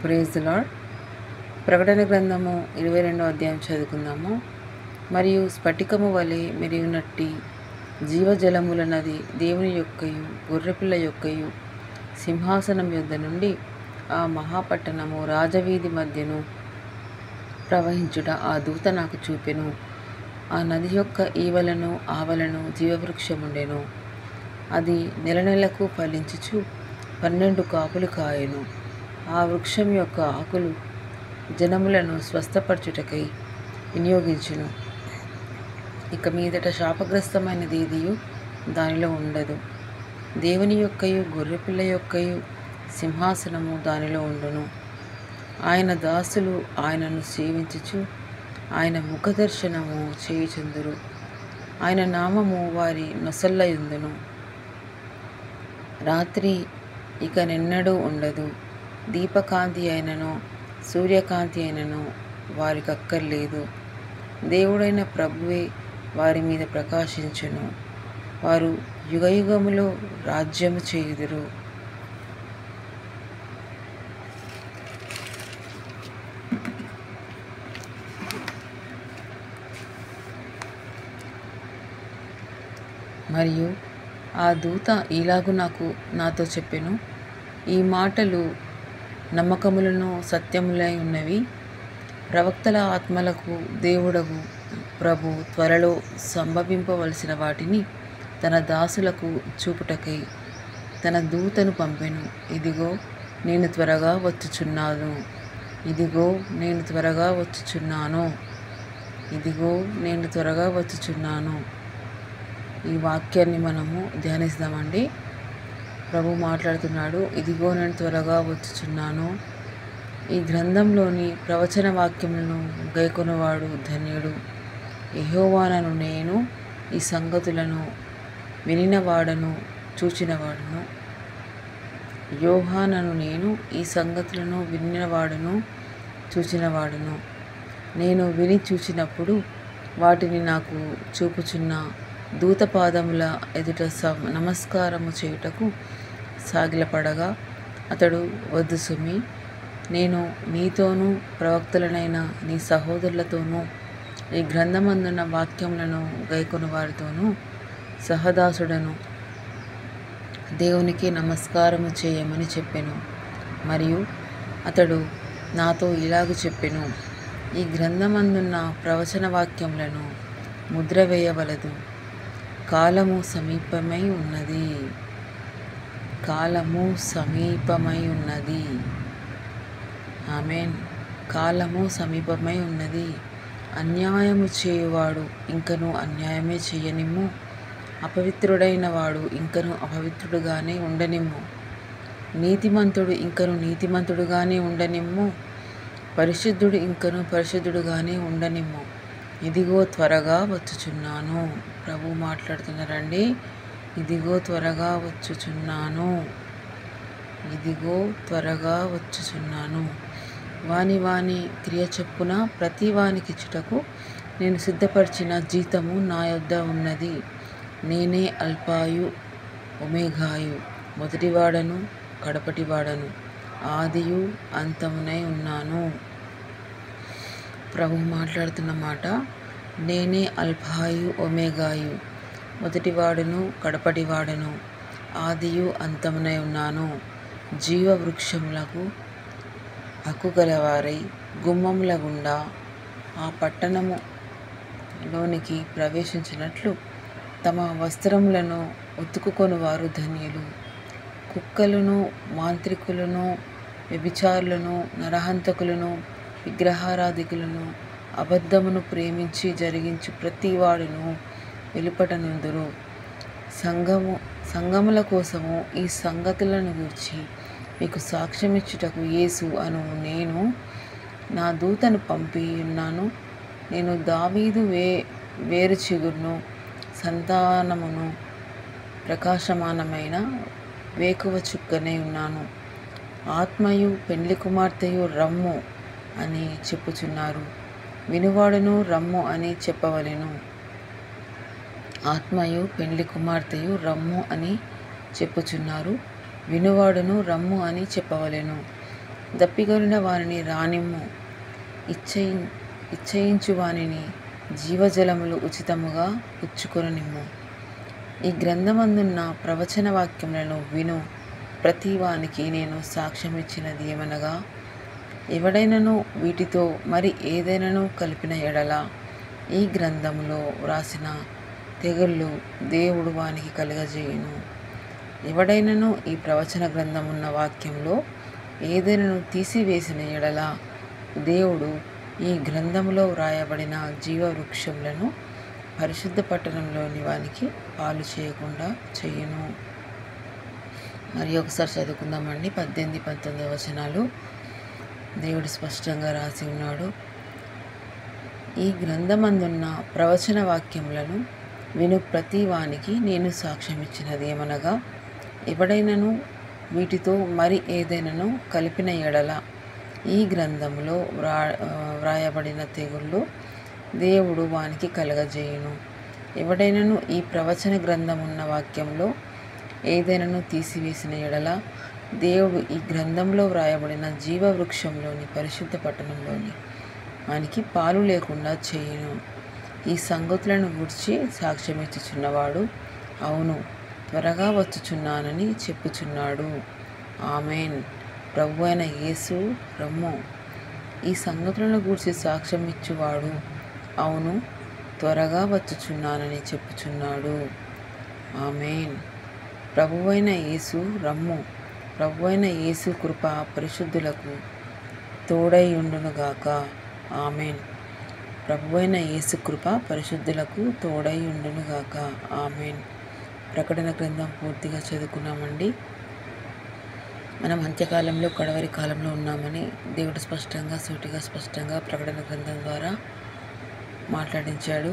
Praise the lord. ప్రకటన గ్రంథము 22వ అధ్యాయం చదువుకుందాము. మరియు స్ఫటికము వలె మెరియునట్టి జీవజలముల నది దేవుని యొక్కయు గొర్రెపిల్ల యొక్కయు సింహాసనం యొద్ద నుండి ఆ మహాపట్టణము రాజవీధి మధ్యను ప్రవహించుట ఆ దూత నాకు చూపెను. ఆ నది యొక్క ఈవలను ఆవలను జీవవృక్షముండెను. అది నెలకు ఫలించుచు 12 కాపులు కాయెను. ఆ వృక్షం యొక్క ఆకులు జనములను స్వస్థపరచుటకై వినియోగించును. ఇక మీదట శాపగ్రస్తమైనది ఏదియు దానిలో ఉండదు. దేవుని యొక్కయు గొర్రెపిల్ల యొక్కయు సింహాసనము దానిలో ఉండును. ఆయన దాసులు ఆయనను సేవించుచు ఆయన ముఖదర్శనము చేయుచుందురు. ఆయన నామము వారి నొసళ్ళయుందును. రాత్రి ఇక నెన్నడూ ఉండదు. దీపకాంతి అయినను సూర్యకాంతి అయినను వారికక్కర్లేదు. దేవుడైన ప్రభువే వారి మీద ప్రకాశించును. వారు యుగయుగములో రాజ్యము చేయుదురు. మరియు ఆ దూత ఇలాగు నాతో చెప్పెను, ఈ మాటలు నమ్మకములను సత్యములై ఉన్నవి. ప్రవక్తల ఆత్మలకు దేవుడగు ప్రభు త్వరలో సంభవింపవలసిన వాటిని తన దాసులకు చూపుటకై తన దూతను పంపెను. ఇదిగో నేను త్వరగా వచ్చుచున్నాను. ఇదిగో నేను త్వరగా వచ్చుచున్నాను. ఇదిగో నేను త్వరగా వచ్చుచున్నాను. ఈ వాక్యాన్ని మనము ధ్యానిస్తామండి. ప్రభు మాట్లాడుతున్నాడు, ఇదిగో నేను త్వరగా వచ్చుచున్నాను. ఈ గ్రంథంలోని ప్రవచన వాక్యములను గైకొనవాడు ధన్యుడు. యెహోవానను నేను ఈ సంగతులను వినినవాడను చూచినవాడను. యోహానను నేను ఈ సంగతులను వినినవాడను చూచినవాడను. నేను విని చూచినప్పుడు వాటిని నాకు చూపుచున్న దూతపాదముల ఎదుట నమస్కారము చేయుటకు సాగిలపడగా అతడు, వద్దు సుమి, నేను నీతోనూ ప్రవక్తలనైన నీ సహోదరులతోనూ ఈ గ్రంథమందున్న వాక్యములను గైకొను వారితోనూ సహదాసుడను. దేవునికి నమస్కారము చేయమని చెప్పెను. మరియు అతడు నాతో ఇలాగు చెప్పెను, ఈ గ్రంథమందున్న ప్రవచన వాక్యములను ముద్ర వేయవలదు. కాలము సమీపమై ఉన్నది. కాలము సమీపమై ఉన్నది. ఆమేన్. కాలము సమీపమై ఉన్నది. అన్యాయము చేయువాడు ఇంకను అన్యాయమే చేయనిమ్ము. అపవిత్రుడైన వాడు ఇంకను అపవిత్రుడుగానే ఉండనిమ్ము. నీతిమంతుడు ఇంకను నీతిమంతుడుగానే ఉండనిమ్ము. పరిశుద్ధుడు ఇంకను పరిశుద్ధుడుగానే ఉండనిమ్ము. ఇదిగో త్వరగా వచ్చుచున్నాను. ప్రభు మాట్లాడుతున్నారండి. ఇదిగో త్వరగా వచ్చుచున్నాను. ఇదిగో త్వరగా వచ్చుచున్నాను. వాని వాని క్రియ చొప్పున ప్రతి వానికిచ్చుటకు నేను సిద్ధపరిచిన జీతము నా యొద్ద ఉన్నది. నేనే అల్ఫాయు ఒమేగాయు, మొదటివాడను కడపటివాడను, ఆదియు అంతమునై ఉన్నాను. ప్రభు మాట్లాడుతున్న మాట, నేనే అల్ఫాయు ఒమేగాయు, మొదటివాడును కడపటివాడను, ఆదియు అంతమునై ఉన్నాను. జీవవృక్షములకు హక్కుగలవారై గుమ్మముల గుండా ఆ పట్టణములోనికి ప్రవేశించినట్లు తమ వస్త్రములను ఉతుకుకొని వారు ధన్యులు. కుక్కలను, మాంత్రికులను, వ్యభిచారులను, నరహంతకులను, విగ్రహారాధికులను, అబద్ధమును ప్రేమించి జరిగించు ప్రతివాడును వెలుపట నుందురు. సంఘముల కోసము ఈ సంగతులను గూర్చి మీకు సాక్ష్యమిచ్చుటకు యేసు అను నేను నా దూతను పంపి ఉన్నాను. నేను దావీదు వేరు చిగురును, సంతానమును, ప్రకాశమానమైన వేకువ చుక్కనై ఉన్నాను. ఆత్మయు పెండ్లి కుమార్తెయు రమ్ము అని చెప్పుచున్నారు. వినువాడును రమ్ము అని చెప్పవలెను. ఆత్మయు పెండ్లి కుమార్తెయు రమ్ము అని చెప్పుచున్నారు. వినువాడును రమ్ము అని చెప్పవలెను. దప్పిగొనిన వారిని రానిమ్ము. ఇచ్చయించు వానిని జీవజలములు ఉచితముగా పుచ్చుకొననిమ్ము. ఈ గ్రంథమందున్న ప్రవచన వాక్యములను విను ప్రతి వానికి నేను సాక్ష్యమిచ్చినది ఏమనగా, ఎవడైనను వీటితో మరి ఏదైనాను కలిపిన ఎడల ఈ గ్రంథములో వ్రాసిన తెగుళ్ళు దేవుడు వానికి కలుగజేయును. ఎవడైనను ఈ ప్రవచన గ్రంథమున్న వాక్యంలో ఏదైనాను తీసివేసిన ఎడల దేవుడు ఈ గ్రంథములో వ్రాయబడిన జీవవృక్షములను పరిశుద్ధ పట్టణంలోని వానికి పాలు చేయకుండా చేయును. మరి ఒకసారి చదువుకుందామండి. 18, 19 వచనాలు దేవుడు స్పష్టంగా రాసి ఉన్నాడు. ఈ గ్రంథమందున్న ప్రవచన వాక్యములను విను ప్రతి వానికి నేను సాక్ష్యం ఇచ్చినది ఏమనగా, ఎవడైనను వీటితో మరి ఏదైనాను కలిపిన ఎడల ఈ గ్రంథములో వ్రాయబడిన తెగుళ్ళు దేవుడు వానికి కలగజేయును. ఎవడైనను ఈ ప్రవచన గ్రంథమున్న వాక్యంలో ఏదైనాను తీసివేసిన ఎడల దేవుడు ఈ గ్రంథంలో వ్రాయబడిన జీవవృక్షంలోని పరిశుద్ధ పట్టణంలోని వానికి పాలు లేకుండా చేయును. ఈ సంగతులను గూర్చి సాక్ష్యమిచ్చుచున్నవాడు అవును, త్వరగా వచ్చుచున్నానని చెప్పుచున్నాడు. ఆమెన్. ప్రభు అయిన యేసు రమ్ము. ఈ సంగతులను గూర్చి సాక్ష్యం ఇచ్చువాడు అవును, త్వరగా వచ్చుచున్నానని చెప్పుచున్నాడు. ఆమెన్. ప్రభువైన యేసు రమ్ము. ప్రభువైన యేసు కృప పరిశుద్ధులకు తోడై ఉండునుగాక. ఆమెన్. ప్రభువైన యేసు కృప పరిశుద్ధులకు తోడై ఉండునుగాక. ఆమెన్. ప్రకటన గ్రంథం పూర్తిగా చదువుకున్నామండి. మనం అంత్యకాలంలో కడవరి కాలంలో ఉన్నామని దేవుడు సూటిగా స్పష్టంగా ప్రకటన గ్రంథం ద్వారా మాట్లాడించాడు.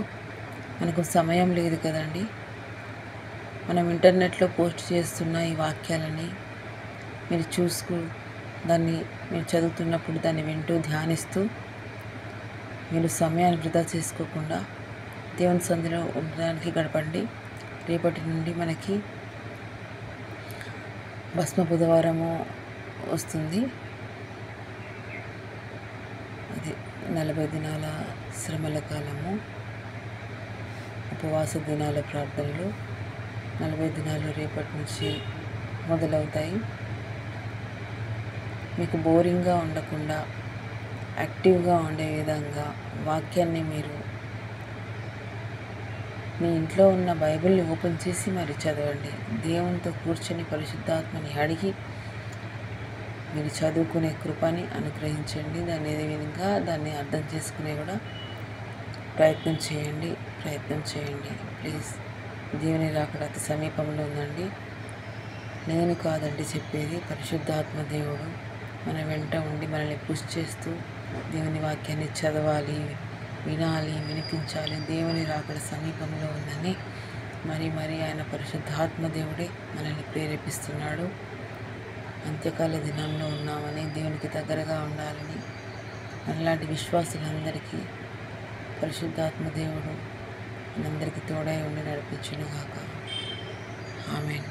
మనకు సమయం లేదు కదండి. మనం ఇంటర్నెట్లో పోస్ట్ చేస్తున్న ఈ వాక్యాలని మీరు చదువుతున్నప్పుడు దాన్ని వింటూ ధ్యానిస్తూ మీరు సమయాన్ని వృధా చేసుకోకుండా దేవుని సన్నిధిలో ఉండడానికి గడపండి. రేపటి నుండి మనకి భస్మ బుధవారము వస్తుంది. అది 40 దినాల శ్రమల కాలము, ఉపవాస దినాల ప్రార్థనలు 40 దినాలు రేపటి నుంచి మొదలవుతాయి. మీకు బోరింగ్గా ఉండకుండా యాక్టివ్గా ఉండే విధంగా వాక్యాన్ని మీరు మీ ఇంట్లో ఉన్న బైబిల్ని ఓపెన్ చేసి మరి చదవండి. దేవునితో కూర్చొని పరిశుద్ధాత్మని అడిగి మీరు చదువుకునే కృపని అనుగ్రహించండి. దాన్ని అర్థం చేసుకునే కూడా ప్రయత్నం చేయండి. ప్లీజ్. దేవుని రాకడ అతి సమీపంలో ఉందండి. నేను కాదండి చెప్పేది, పరిశుద్ధాత్మ దేవుడు మన వెంట ఉండి మనల్ని పుష్ చేస్తూ దేవుని వాక్యాన్ని చదవాలి, వినాలి, వినిపించాలి. దేవుని రాకడ సమీపంలో ఉందని మరి ఆయన పరిశుద్ధాత్మ దేవుడే మనల్ని ప్రేరేపిస్తున్నాడు. అంత్యకాల దినంలో ఉన్నామని, దేవునికి దగ్గరగా ఉండాలని మనలాంటి విశ్వాసులందరికీ పరిశుద్ధాత్మ దేవుడు మనందరికీ తోడై ఉండి నడిపించునుగాక. ఆమెన్.